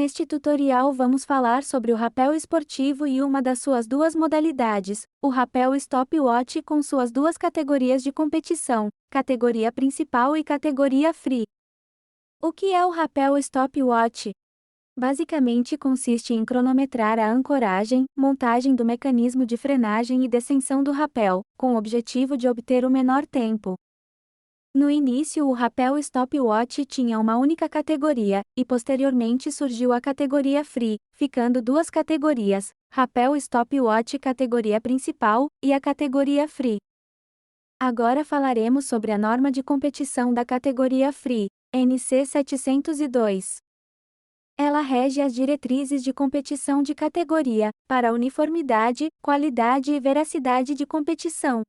Neste tutorial vamos falar sobre o rapel esportivo e uma das suas duas modalidades, o rapel stopwatch com suas duas categorias de competição, categoria principal e categoria free. O que é o rapel stopwatch? Basicamente consiste em cronometrar a ancoragem, montagem do mecanismo de frenagem e descensão do rapel, com o objetivo de obter o menor tempo. No início o rapel stopwatch tinha uma única categoria, e posteriormente surgiu a categoria free, ficando duas categorias, rapel stopwatch categoria principal, e a categoria free. Agora falaremos sobre a norma de competição da categoria free, NC 702. Ela rege as diretrizes de competição de categoria, para uniformidade, qualidade e veracidade de competição.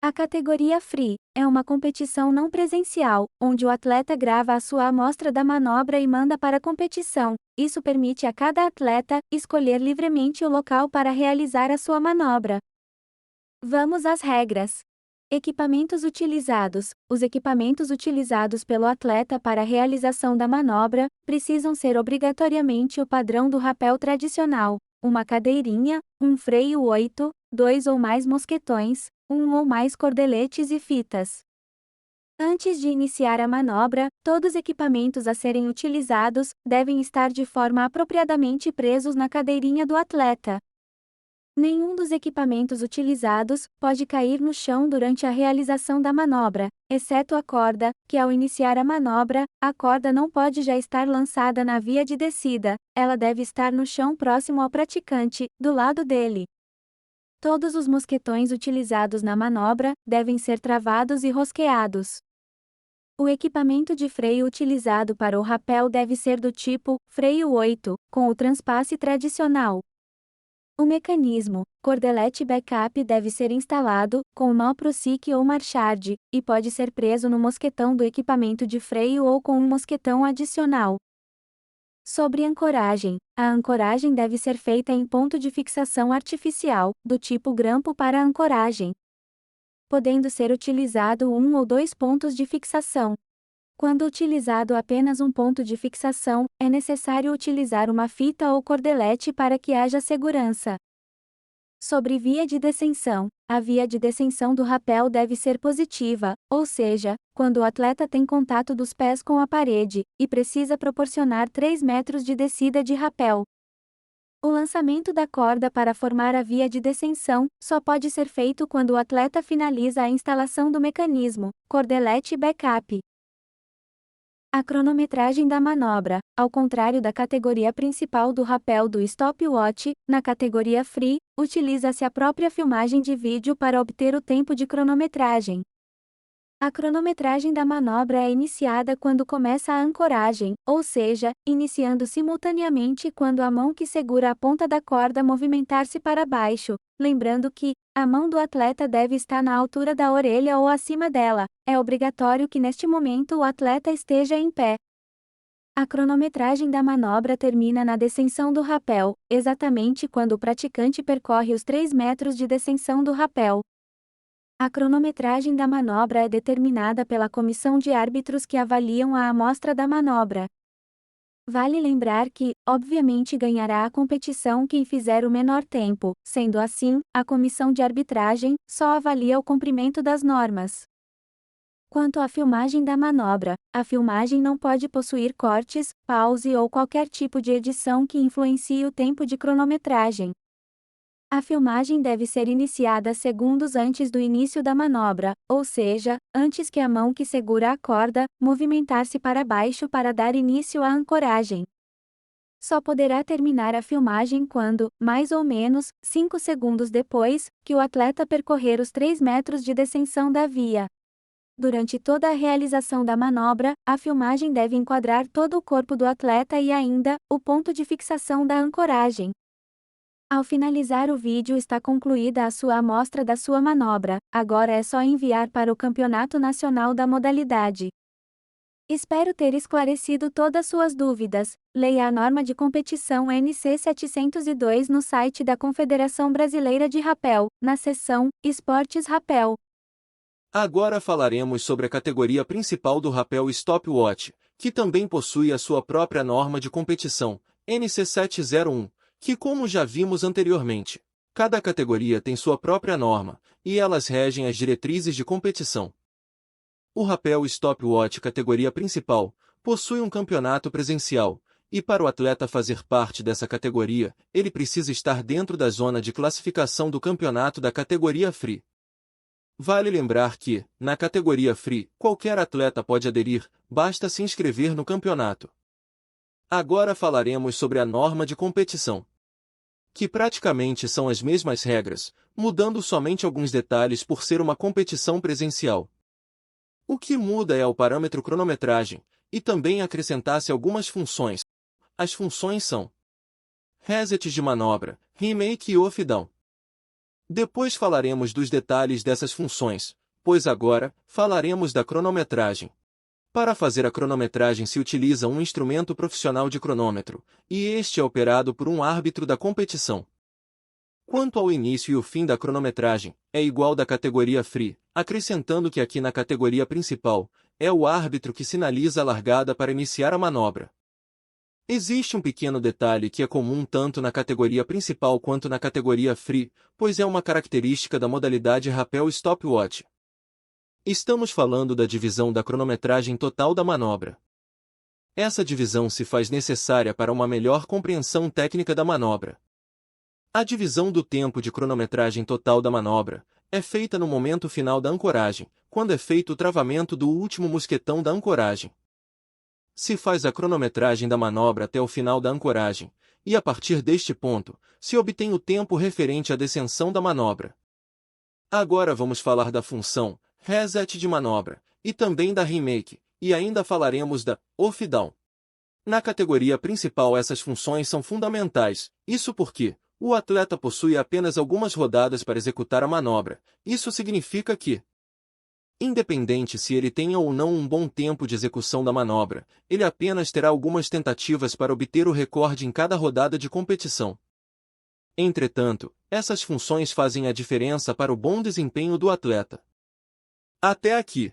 A categoria Free é uma competição não presencial, onde o atleta grava a sua amostra da manobra e manda para a competição. Isso permite a cada atleta escolher livremente o local para realizar a sua manobra. Vamos às regras. Equipamentos utilizados. Os equipamentos utilizados pelo atleta para a realização da manobra precisam ser obrigatoriamente o padrão do rapel tradicional: uma cadeirinha, um freio 8, 2 ou mais mosquetões, um ou mais cordeletes e fitas. Antes de iniciar a manobra, todos os equipamentos a serem utilizados devem estar de forma apropriadamente presos na cadeirinha do atleta. Nenhum dos equipamentos utilizados pode cair no chão durante a realização da manobra, exceto a corda, que ao iniciar a manobra, a corda não pode já estar lançada na via de descida, ela deve estar no chão próximo ao praticante, do lado dele. Todos os mosquetões utilizados na manobra devem ser travados e rosqueados. O equipamento de freio utilizado para o rapel deve ser do tipo freio 8, com o transpasse tradicional. O mecanismo, cordelete backup deve ser instalado, com nó ProSic ou Marchard, e pode ser preso no mosquetão do equipamento de freio ou com um mosquetão adicional. Sobre ancoragem, a ancoragem deve ser feita em ponto de fixação artificial, do tipo grampo para ancoragem, podendo ser utilizado um ou dois pontos de fixação. Quando utilizado apenas um ponto de fixação, é necessário utilizar uma fita ou cordelete para que haja segurança. Sobre via de descensão, a via de descensão do rapel deve ser positiva, ou seja, quando o atleta tem contato dos pés com a parede, e precisa proporcionar 3 metros de descida de rapel. O lançamento da corda para formar a via de descensão só pode ser feito quando o atleta finaliza a instalação do mecanismo, cordelete backup. A cronometragem da manobra, ao contrário da categoria principal do rapel do stopwatch, na categoria free, utiliza-se a própria filmagem de vídeo para obter o tempo de cronometragem. A cronometragem da manobra é iniciada quando começa a ancoragem, ou seja, iniciando simultaneamente quando a mão que segura a ponta da corda movimentar-se para baixo, lembrando que a mão do atleta deve estar na altura da orelha ou acima dela. É obrigatório que neste momento o atleta esteja em pé. A cronometragem da manobra termina na descensão do rapel, exatamente quando o praticante percorre os 3 metros de descensão do rapel. A cronometragem da manobra é determinada pela comissão de árbitros que avaliam a amostra da manobra. Vale lembrar que, obviamente, ganhará a competição quem fizer o menor tempo, sendo assim, a comissão de arbitragem só avalia o cumprimento das normas. Quanto à filmagem da manobra, a filmagem não pode possuir cortes, pause ou qualquer tipo de edição que influencie o tempo de cronometragem. A filmagem deve ser iniciada segundos antes do início da manobra, ou seja, antes que a mão que segura a corda movimentar-se para baixo para dar início à ancoragem. Só poderá terminar a filmagem quando, mais ou menos, 5 segundos depois, que o atleta percorrer os 3 metros de descensão da via. Durante toda a realização da manobra, a filmagem deve enquadrar todo o corpo do atleta e ainda, o ponto de fixação da ancoragem. Ao finalizar o vídeo está concluída a sua amostra da sua manobra, agora é só enviar para o Campeonato Nacional da modalidade. Espero ter esclarecido todas suas dúvidas. Leia a norma de competição NC 702 no site da Confederação Brasileira de Rapel, na seção Esportes Rapel. Agora falaremos sobre a categoria principal do rapel stopwatch, que também possui a sua própria norma de competição, NC701, que como já vimos anteriormente, cada categoria tem sua própria norma, e elas regem as diretrizes de competição. O rapel Stopwatch categoria principal possui um campeonato presencial, e para o atleta fazer parte dessa categoria, ele precisa estar dentro da zona de classificação do campeonato da categoria Free. Vale lembrar que, na categoria Free, qualquer atleta pode aderir, basta se inscrever no campeonato. Agora falaremos sobre a norma de competição, que praticamente são as mesmas regras, mudando somente alguns detalhes por ser uma competição presencial. O que muda é o parâmetro cronometragem, e também acrescentar-se algumas funções. As funções são resets de manobra, remake e off-down. Depois falaremos dos detalhes dessas funções, pois agora falaremos da cronometragem. Para fazer a cronometragem se utiliza um instrumento profissional de cronômetro, e este é operado por um árbitro da competição. Quanto ao início e o fim da cronometragem, é igual da categoria Free, acrescentando que aqui na categoria principal, é o árbitro que sinaliza a largada para iniciar a manobra. Existe um pequeno detalhe que é comum tanto na categoria principal quanto na categoria Free, pois é uma característica da modalidade Rapel Stopwatch. Estamos falando da divisão da cronometragem total da manobra. Essa divisão se faz necessária para uma melhor compreensão técnica da manobra. A divisão do tempo de cronometragem total da manobra é feita no momento final da ancoragem, quando é feito o travamento do último mosquetão da ancoragem. Se faz a cronometragem da manobra até o final da ancoragem, e a partir deste ponto, se obtém o tempo referente à descensão da manobra. Agora vamos falar da função reset de manobra, e também da remake, e ainda falaremos da off-down. Na categoria principal essas funções são fundamentais, isso porque o atleta possui apenas algumas rodadas para executar a manobra, isso significa que, independente se ele tenha ou não um bom tempo de execução da manobra, ele apenas terá algumas tentativas para obter o recorde em cada rodada de competição. Entretanto, essas funções fazem a diferença para o bom desempenho do atleta. Até aqui,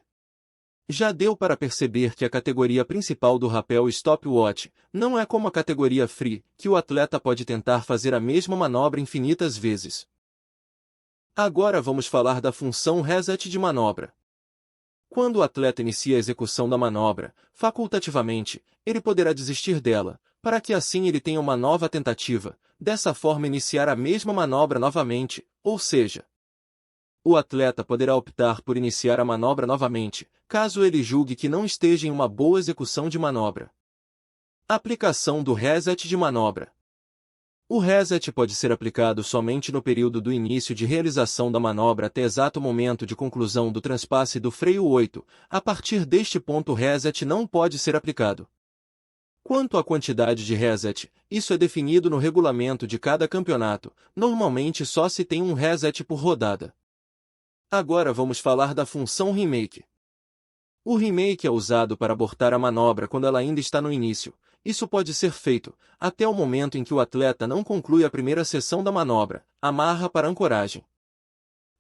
já deu para perceber que a categoria principal do rapel Stopwatch não é como a categoria Free, que o atleta pode tentar fazer a mesma manobra infinitas vezes. Agora vamos falar da função reset de manobra. Quando o atleta inicia a execução da manobra, facultativamente, ele poderá desistir dela, para que assim ele tenha uma nova tentativa, dessa forma iniciar a mesma manobra novamente, ou seja, o atleta poderá optar por iniciar a manobra novamente, caso ele julgue que não esteja em uma boa execução de manobra. Aplicação do reset de manobra. O reset pode ser aplicado somente no período do início de realização da manobra até exato momento de conclusão do transpasse do freio 8, a partir deste ponto o reset não pode ser aplicado. Quanto à quantidade de reset, isso é definido no regulamento de cada campeonato, normalmente só se tem um reset por rodada. Agora vamos falar da função remake. O remake é usado para abortar a manobra quando ela ainda está no início. Isso pode ser feito até o momento em que o atleta não conclui a primeira seção da manobra, amarra para ancoragem.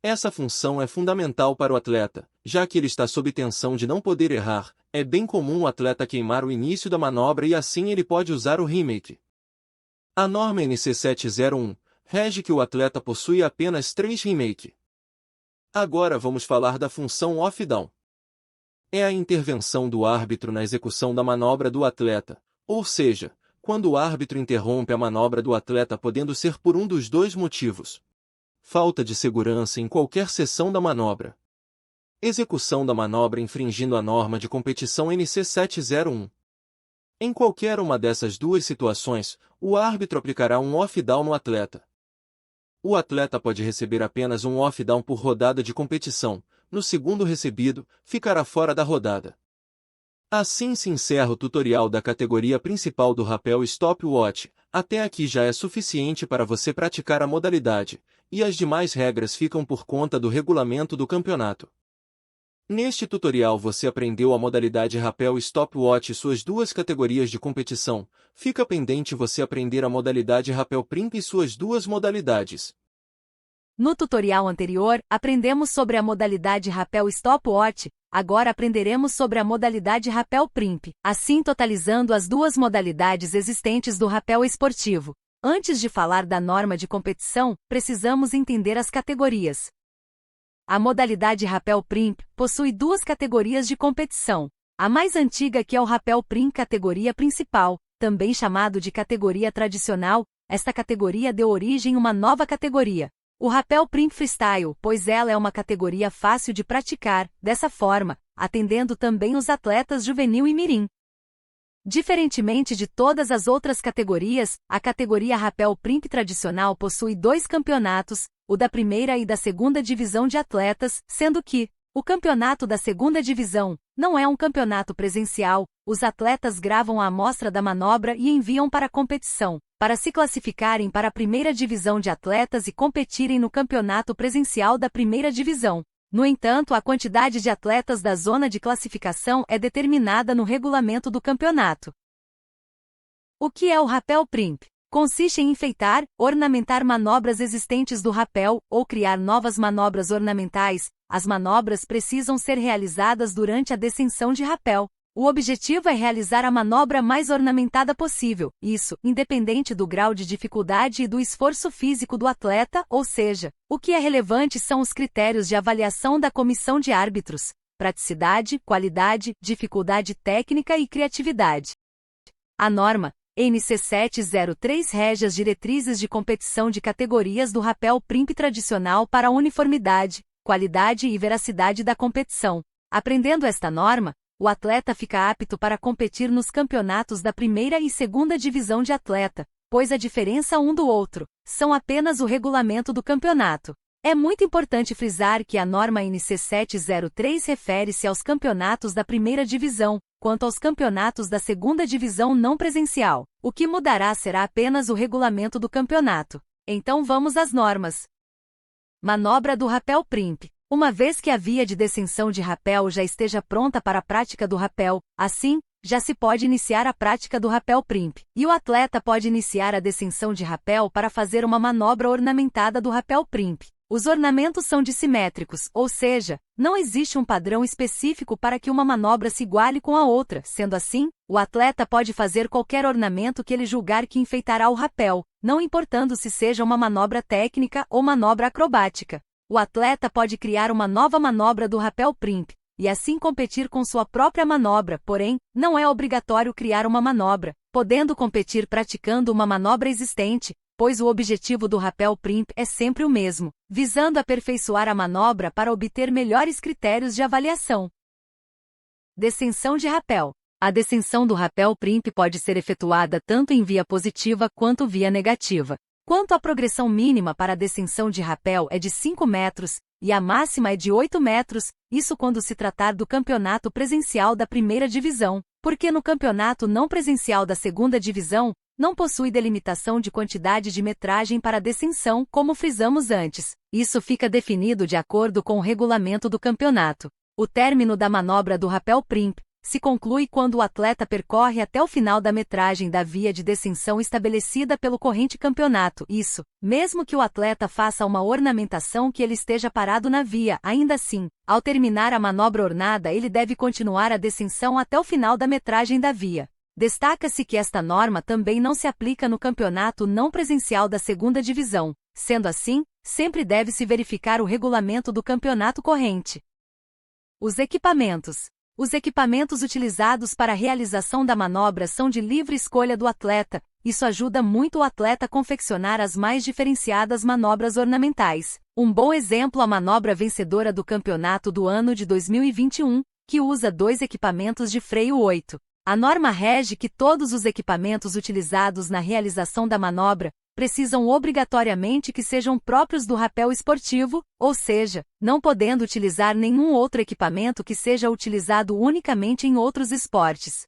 Essa função é fundamental para o atleta, já que ele está sob tensão de não poder errar. É bem comum o atleta queimar o início da manobra e assim ele pode usar o remake. A norma NC701 rege que o atleta possui apenas 3 remake. Agora vamos falar da função off-down. É a intervenção do árbitro na execução da manobra do atleta, ou seja, quando o árbitro interrompe a manobra do atleta podendo ser por um dos dois motivos: falta de segurança em qualquer seção da manobra, execução da manobra infringindo a norma de competição NC701. Em qualquer uma dessas duas situações, o árbitro aplicará um off-down no atleta. O atleta pode receber apenas um off-down por rodada de competição. No segundo recebido, ficará fora da rodada. Assim se encerra o tutorial da categoria principal do rapel Stopwatch. Até aqui já é suficiente para você praticar a modalidade, e as demais regras ficam por conta do regulamento do campeonato. Neste tutorial você aprendeu a modalidade rapel Stopwatch e suas duas categorias de competição. Fica pendente você aprender a modalidade rapel Primp e suas duas modalidades. No tutorial anterior, aprendemos sobre a modalidade Rappel Stopwatch, agora aprenderemos sobre a modalidade Rappel Primp, assim totalizando as duas modalidades existentes do rappel esportivo. Antes de falar da norma de competição, precisamos entender as categorias. A modalidade Rappel Primp possui duas categorias de competição. A mais antiga, que é o Rappel Primp categoria principal, também chamado de categoria tradicional, esta categoria deu origem a uma nova categoria, o Rappel Primp Freestyle, pois ela é uma categoria fácil de praticar, dessa forma, atendendo também os atletas juvenil e mirim. Diferentemente de todas as outras categorias, a categoria Rappel Primp tradicional possui dois campeonatos, o da primeira e da segunda divisão de atletas, sendo que o campeonato da segunda divisão não é um campeonato presencial, os atletas gravam a amostra da manobra e enviam para a competição, para se classificarem para a primeira divisão de atletas e competirem no campeonato presencial da primeira divisão. No entanto, a quantidade de atletas da zona de classificação é determinada no regulamento do campeonato. O que é o Rappel Primp? Consiste em enfeitar, ornamentar manobras existentes do rappel, ou criar novas manobras ornamentais. As manobras precisam ser realizadas durante a descensão de rappel. O objetivo é realizar a manobra mais ornamentada possível, isso, independente do grau de dificuldade e do esforço físico do atleta, ou seja, o que é relevante são os critérios de avaliação da comissão de árbitros: praticidade, qualidade, dificuldade técnica e criatividade. A norma NC 703 rege as diretrizes de competição de categorias do Rappel Primp tradicional para a uniformidade, qualidade e veracidade da competição. Aprendendo esta norma, o atleta fica apto para competir nos campeonatos da primeira e segunda divisão de atleta, pois a diferença um do outro são apenas o regulamento do campeonato. É muito importante frisar que a norma NC 703 refere-se aos campeonatos da primeira divisão, quanto aos campeonatos da segunda divisão não presencial. O que mudará será apenas o regulamento do campeonato. Então vamos às normas. Manobra do Rappel Primp. Uma vez que a via de descensão de rappel já esteja pronta para a prática do rappel, assim, já se pode iniciar a prática do Rappel Primp, e o atleta pode iniciar a descensão de rappel para fazer uma manobra ornamentada do Rappel Primp. Os ornamentos são dissimétricos, ou seja, não existe um padrão específico para que uma manobra se iguale com a outra. Sendo assim, o atleta pode fazer qualquer ornamento que ele julgar que enfeitará o rappel, não importando se seja uma manobra técnica ou manobra acrobática. O atleta pode criar uma nova manobra do Rappel Primp, e assim competir com sua própria manobra, porém, não é obrigatório criar uma manobra, podendo competir praticando uma manobra existente, pois o objetivo do Rappel Primp é sempre o mesmo, visando aperfeiçoar a manobra para obter melhores critérios de avaliação. Descensão de rappel. A descensão do Rappel Primp pode ser efetuada tanto em via positiva quanto via negativa. Quanto à progressão mínima para a descensão de rappel é de 5 metros, e a máxima é de 8 metros, isso quando se tratar do campeonato presencial da primeira divisão, porque no campeonato não presencial da segunda divisão, não possui delimitação de quantidade de metragem para descensão, como frisamos antes. Isso fica definido de acordo com o regulamento do campeonato. O término da manobra do Rappel Primp se conclui quando o atleta percorre até o final da metragem da via de descensão estabelecida pelo corrente campeonato. Isso, mesmo que o atleta faça uma ornamentação que ele esteja parado na via, ainda assim, ao terminar a manobra ornada ele deve continuar a descensão até o final da metragem da via. Destaca-se que esta norma também não se aplica no campeonato não presencial da segunda divisão. Sendo assim, sempre deve-se verificar o regulamento do campeonato corrente. Os equipamentos. Os equipamentos utilizados para a realização da manobra são de livre escolha do atleta. Isso ajuda muito o atleta a confeccionar as mais diferenciadas manobras ornamentais. Um bom exemplo a manobra vencedora do campeonato do ano de 2021, que usa 2 equipamentos de freio 8. A norma rege que todos os equipamentos utilizados na realização da manobra precisam obrigatoriamente que sejam próprios do rappel esportivo, ou seja, não podendo utilizar nenhum outro equipamento que seja utilizado unicamente em outros esportes.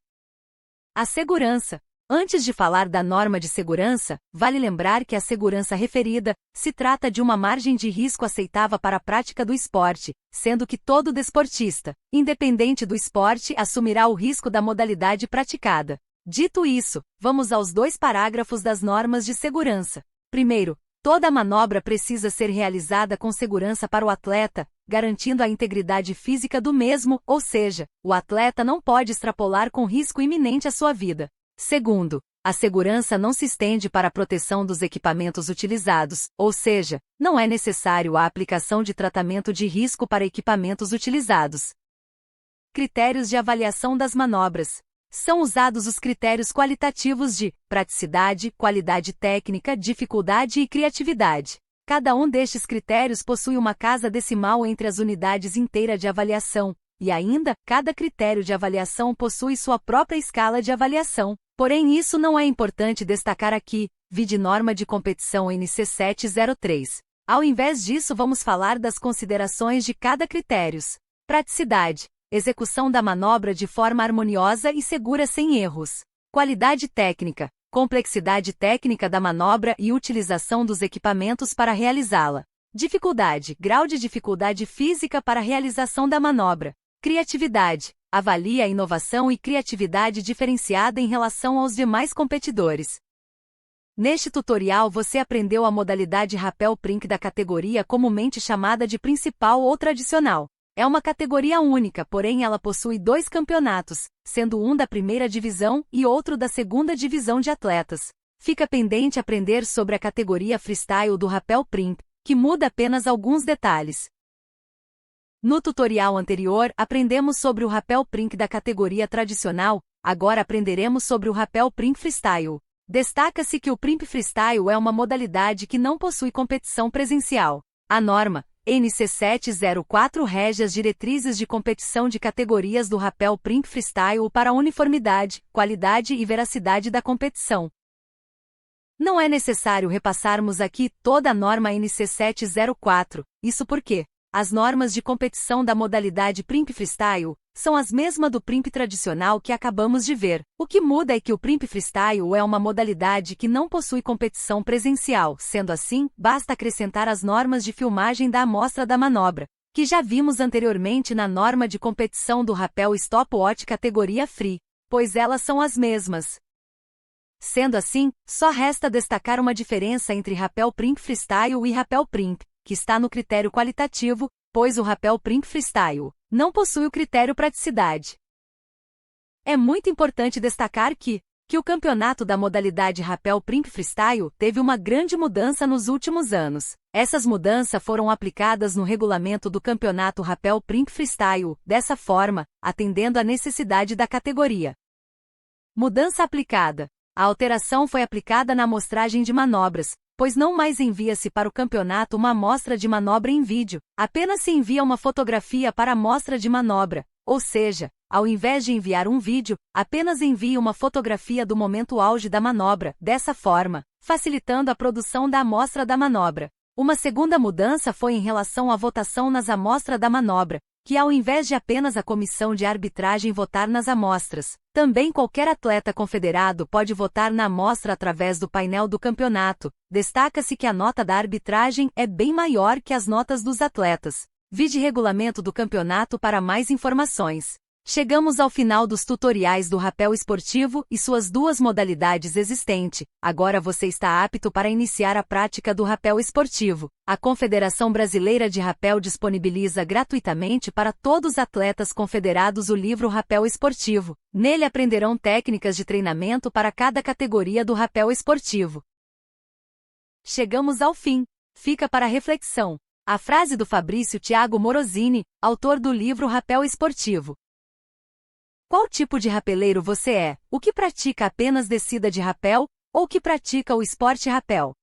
A segurança. Antes de falar da norma de segurança, vale lembrar que a segurança referida se trata de uma margem de risco aceitável para a prática do esporte, sendo que todo desportista, independente do esporte, assumirá o risco da modalidade praticada. Dito isso, vamos aos 2 parágrafos das normas de segurança. Primeiro, Toda manobra precisa ser realizada com segurança para o atleta, garantindo a integridade física do mesmo, ou seja, o atleta não pode extrapolar com risco iminente à sua vida. Segundo, a segurança não se estende para a proteção dos equipamentos utilizados, ou seja, não é necessário a aplicação de tratamento de risco para equipamentos utilizados. Critérios de avaliação das manobras. São usados os critérios qualitativos de praticidade, qualidade técnica, dificuldade e criatividade. Cada um destes critérios possui uma casa decimal entre as unidades inteiras de avaliação, e ainda, cada critério de avaliação possui sua própria escala de avaliação. Porém, isso não é importante destacar aqui, vide norma de competição NC 703. Ao invés disso, vamos falar das considerações de cada critério. Praticidade. Execução da manobra de forma harmoniosa e segura sem erros. Qualidade técnica. Complexidade técnica da manobra e utilização dos equipamentos para realizá-la. Dificuldade. Grau de dificuldade física para a realização da manobra. Criatividade. Avalia a inovação e criatividade diferenciada em relação aos demais competidores. Neste tutorial você aprendeu a modalidade Rappel Prink da categoria comumente chamada de principal ou tradicional. É uma categoria única, porém ela possui 2 campeonatos, sendo um da primeira divisão e outro da segunda divisão de atletas. Fica pendente aprender sobre a categoria freestyle do Rappel Prink, que muda apenas alguns detalhes. No tutorial anterior, aprendemos sobre o Rappel Prink da categoria tradicional, agora aprenderemos sobre o Rappel Prink freestyle. Destaca-se que o Prink freestyle é uma modalidade que não possui competição presencial. A norma NC 704 rege as diretrizes de competição de categorias do Rappel Prink freestyle para a uniformidade, qualidade e veracidade da competição. Não é necessário repassarmos aqui toda a norma NC 704, isso porque as normas de competição da modalidade Prink freestyle são as mesmas do Prink tradicional que acabamos de ver. O que muda é que o Prink freestyle é uma modalidade que não possui competição presencial, sendo assim, basta acrescentar as normas de filmagem da amostra da manobra, que já vimos anteriormente na norma de competição do Rappel Stopwatch categoria Free, pois elas são as mesmas. Sendo assim, só resta destacar uma diferença entre Rappel Prink freestyle e Rappel Prink, que está no critério qualitativo, pois o Rappel Prink freestyle não possui o critério praticidade. É muito importante destacar que o campeonato da modalidade Rappel Prink freestyle teve uma grande mudança nos últimos anos. Essas mudanças foram aplicadas no regulamento do campeonato Rappel Prink freestyle, dessa forma, atendendo à necessidade da categoria. Mudança aplicada. A alteração foi aplicada na amostragem de manobras, pois não mais envia-se para o campeonato uma amostra de manobra em vídeo, apenas se envia uma fotografia para a amostra de manobra, ou seja, ao invés de enviar um vídeo, apenas envia uma fotografia do momento auge da manobra, dessa forma, facilitando a produção da amostra da manobra. Uma segunda mudança foi em relação à votação nas amostras da manobra, que ao invés de apenas a comissão de arbitragem votar nas amostras, também qualquer atleta confederado pode votar na amostra através do painel do campeonato. Destaca-se que a nota da arbitragem é bem maior que as notas dos atletas. Vide regulamento do campeonato para mais informações. Chegamos ao final dos tutoriais do Rappel esportivo e suas 2 modalidades existentes. Agora você está apto para iniciar a prática do Rappel esportivo. A Confederação Brasileira de Rappel disponibiliza gratuitamente para todos os atletas confederados o livro Rappel esportivo. Nele aprenderão técnicas de treinamento para cada categoria do Rappel esportivo. Chegamos ao fim. Fica para reflexão a frase do Fabrício Thiago Morosini, autor do livro Rappel esportivo. Qual tipo de rapeleiro você é? O que pratica apenas descida de rapel, ou que pratica o esporte rapel?